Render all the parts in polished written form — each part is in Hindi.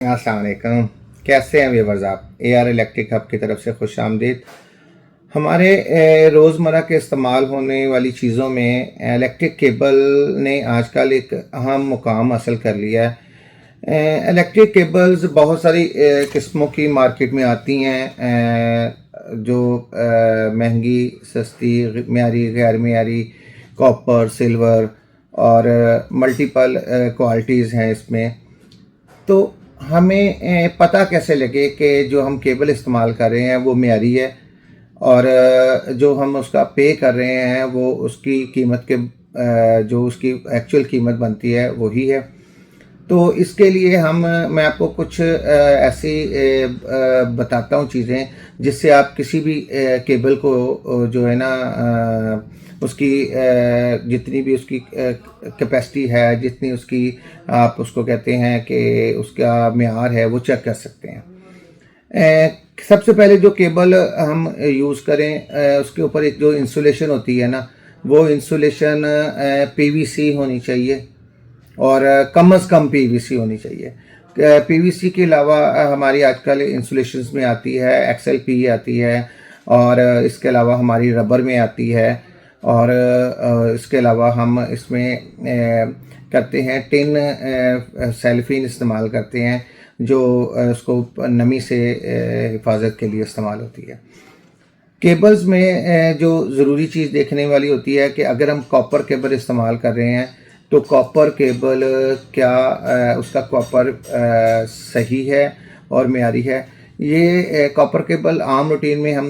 अस्सलाम वालेकुम। कैसे हैं व्यूवर्स आप? AR इलेक्ट्रिक हब की तरफ से खुश आमदीद। हमारे रोज़मर्रा के इस्तेमाल होने वाली चीज़ों में इलेक्ट्रिक केबल ने आजकल एक अहम मुकाम हासिल कर लिया है। इलेक्ट्रिक केबल्स बहुत सारी किस्मों की मार्केट में आती हैं, जो महंगी, सस्ती, मियारी, गैर मियारी, कॉपर, सिल्वर और मल्टीपल क्वालिटीज़ हैं इसमें। तो हमें पता कैसे लगे कि जो हम केबल इस्तेमाल कर रहे हैं वो मियारी है और जो हम उसका पे कर रहे हैं वो उसकी कीमत के जो उसकी एक्चुअल कीमत बनती है वही है। तो इसके लिए मैं आपको कुछ ऐसी बताता हूँ चीज़ें जिससे आप किसी भी केबल को जो है ना, उसकी जितनी भी उसकी कैपेसिटी है, जितनी उसकी आप उसको कहते हैं कि उसका म्यार है, वो चेक कर सकते हैं। सबसे पहले जो केबल हम यूज़ करें, उसके ऊपर एक जो इंसुलेशन होती है ना, वो इंसुलेशन PVC होनी चाहिए और कम से कम PVC होनी चाहिए। PVC के अलावा हमारी आजकल इंसुलेशंस में आती है, XLPE आती है और इसके अलावा हमारी रबर में आती है और इसके अलावा हम इसमें करते हैं टिन सेल्फिन इस्तेमाल करते हैं, जो उसको नमी से हिफाजत के लिए इस्तेमाल होती है। केबल्स में जो ज़रूरी चीज़ देखने वाली होती है कि अगर हम कॉपर केबल इस्तेमाल कर रहे हैं तो कॉपर केबल क्या उसका कॉपर सही है और मियारी है। ये कॉपर केबल आम रूटीन में हम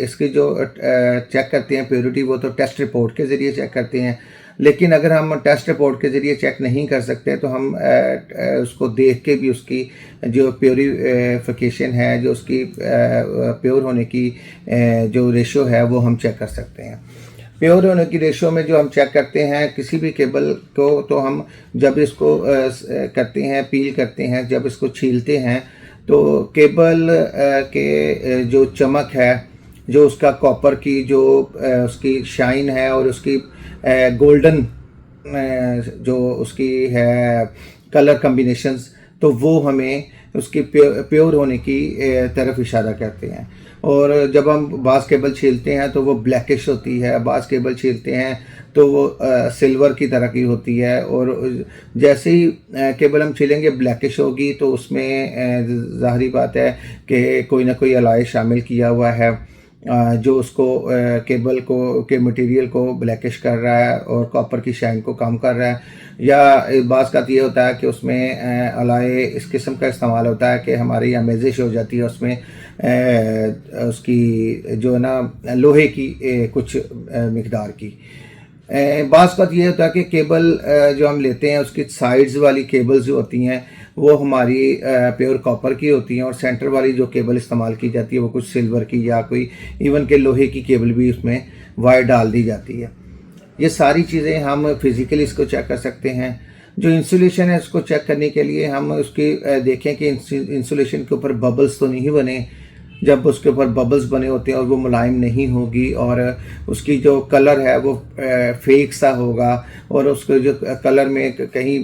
इसकी जो चेक करते हैं प्योरिटी, वो तो टेस्ट रिपोर्ट के ज़रिए चेक करते हैं। लेकिन अगर हम टेस्ट रिपोर्ट के ज़रिए चेक नहीं कर सकते तो हम उसको देख के भी उसकी जो प्योरीफिकेशन है, जो उसकी प्योर होने की जो रेशो है, वो हम चेक कर सकते हैं। प्योर होने की रेशो में जो हम चेक करते हैं किसी भी केबल को, तो हम जब इसको करते हैं, पील करते हैं, जब इसको छीलते हैं तो केबल के जो चमक है, जो उसका कॉपर की जो उसकी शाइन है और उसकी गोल्डन जो उसकी है कलर कम्बिनेशंस, तो वो हमें उसकी प्योर होने की तरफ इशारा करते हैं। और जब हम बास केबल छीलते हैं तो वो ब्लैकिश होती है, बास केबल छीलते हैं तो वो सिल्वर की तरह की होती है। और जैसे ही केबल हम छीलेंगे ब्लैकिश होगी तो उसमें ज़ाहिरी बात है कि कोई ना कोई अलॉय शामिल किया हुआ है, जो उसको केबल को के मटेरियल को ब्लैकिश कर रहा है और कॉपर की शाइन को कम कर रहा है। या बाज़ का ये होता है कि उसमें अलॉय इस किस्म का इस्तेमाल होता है कि हमारी आमेजिश हो जाती है उसमें उसकी जो है ना लोहे की कुछ मिकदार की। बाज़ का ये होता है कि केबल जो हम लेते हैं उसकी साइड्स वाली केबल्स जो होती हैं वो हमारी प्योर कॉपर की होती हैं और सेंटर वाली जो केबल इस्तेमाल की जाती है वो कुछ सिल्वर की या कोई इवन के लोहे की केबल भी उसमें वायर डाल दी जाती है। ये सारी चीज़ें हम फिज़िकली इसको चेक कर सकते हैं। जो इंसुलेशन है उसको चेक करने के लिए हम उसकी देखें कि इंसुलेशन के ऊपर बबल्स तो नहीं बने। जब उसके ऊपर बबल्स बने होते हैं और वो मुलायम नहीं होगी और उसकी जो कलर है वो फेक सा होगा और उसके जो कलर में कहीं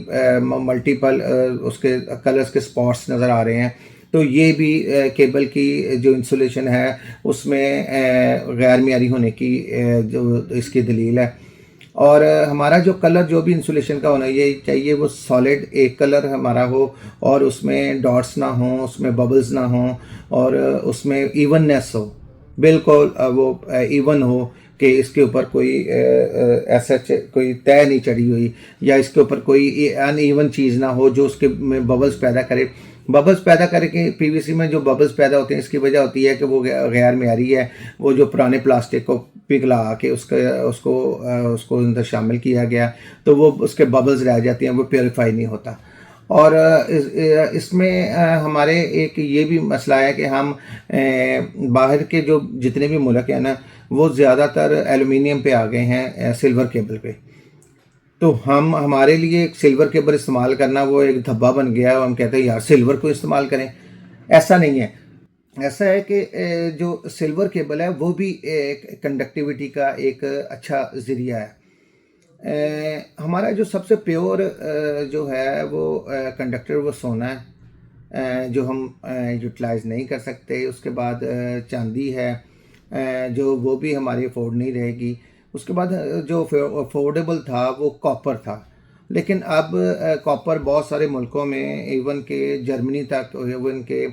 मल्टीपल उसके कलर्स के स्पॉट्स नज़र आ रहे हैं, तो ये भी केबल की जो इंसुलेशन है उसमें गैर मियारी होने की जो इसकी दलील है। और हमारा जो कलर जो भी इंसुलेशन का होना ये चाहिए वो सॉलिड एक कलर हमारा हो और उसमें डॉट्स ना हो, उसमें बबल्स ना हो और उसमें इवननेस हो, बिल्कुल वो इवन हो कि इसके ऊपर कोई ऐसा कोई तय नहीं चढ़ी हुई या इसके ऊपर कोई अनइवन चीज़ ना हो जो उसके में बबल्स पैदा करे। बबल्स पैदा करके PVC में जो बबल्स पैदा होते हैं इसकी वजह होती है कि वो गैर मियारी है। वो जो पुराने प्लास्टिक को पिघला के उसको अंदर शामिल किया गया तो वो उसके बबल्स रह जाती हैं, वो प्योरीफाई नहीं होता। और इसमें हमारे एक ये भी मसला है कि हम बाहर के जो जितने भी मुल्क हैं ना, वो ज़्यादातर एलुमिनियम पे आ गए हैं, सिल्वर केबल पे। तो हमारे लिए सिल्वर केबल इस्तेमाल करना वो एक धब्बा बन गया है। हम कहते हैं यार सिल्वर को इस्तेमाल करें, ऐसा नहीं है। ऐसा है कि जो सिल्वर केबल है वो भी एक कंडक्टिविटी का एक अच्छा ज़रिया है। हमारा जो सबसे प्योर जो है वो कंडक्टर वो सोना है। जो हम यूटिलाइज़ नहीं कर सकते। उसके बाद चांदी है जो वो भी हमारी अफोर्ड नहीं रहेगी। उसके बाद जो अफोर्डेबल था वो कॉपर था, लेकिन अब कॉपर बहुत सारे मुल्कों में, इवन के जर्मनी तक, इवन के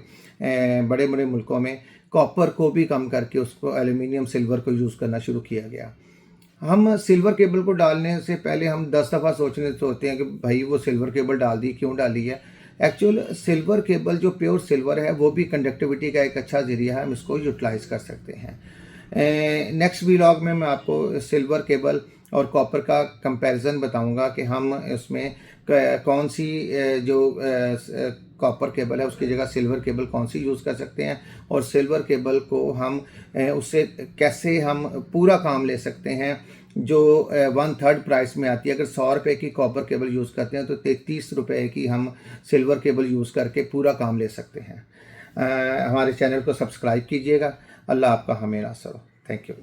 बड़े बड़े मुल्कों में कॉपर को भी कम करके उसको एल्यूमिनियम सिल्वर को यूज़ करना शुरू किया गया। हम सिल्वर केबल को डालने से पहले हम 10 दफ़ा सोचते हैं कि भाई वो सिल्वर केबल डाल दी, क्यों डाली है। एक्चुअल सिल्वर केबल जो प्योर सिल्वर है वो भी कंडक्टिविटी का एक अच्छा ज़रिया है, हम इसको यूटिलाइज़ कर सकते हैं। नेक्स्ट व्लॉग में मैं आपको सिल्वर केबल और कॉपर का कंपैरिजन बताऊंगा कि हम इसमें कौन सी जो कॉपर केबल है उसकी जगह सिल्वर केबल कौन सी यूज़ कर सकते हैं, और सिल्वर केबल को हम उससे कैसे हम पूरा काम ले सकते हैं जो 1/3 प्राइस में आती है। अगर 100 रुपये की कॉपर केबल यूज़ करते हैं तो 33 रुपये की हम सिल्वर केबल यूज़ करके पूरा काम ले सकते हैं। हमारे चैनल को सब्सक्राइब कीजिएगा। अल्लाह आपका हमें नासर हो। Thank you.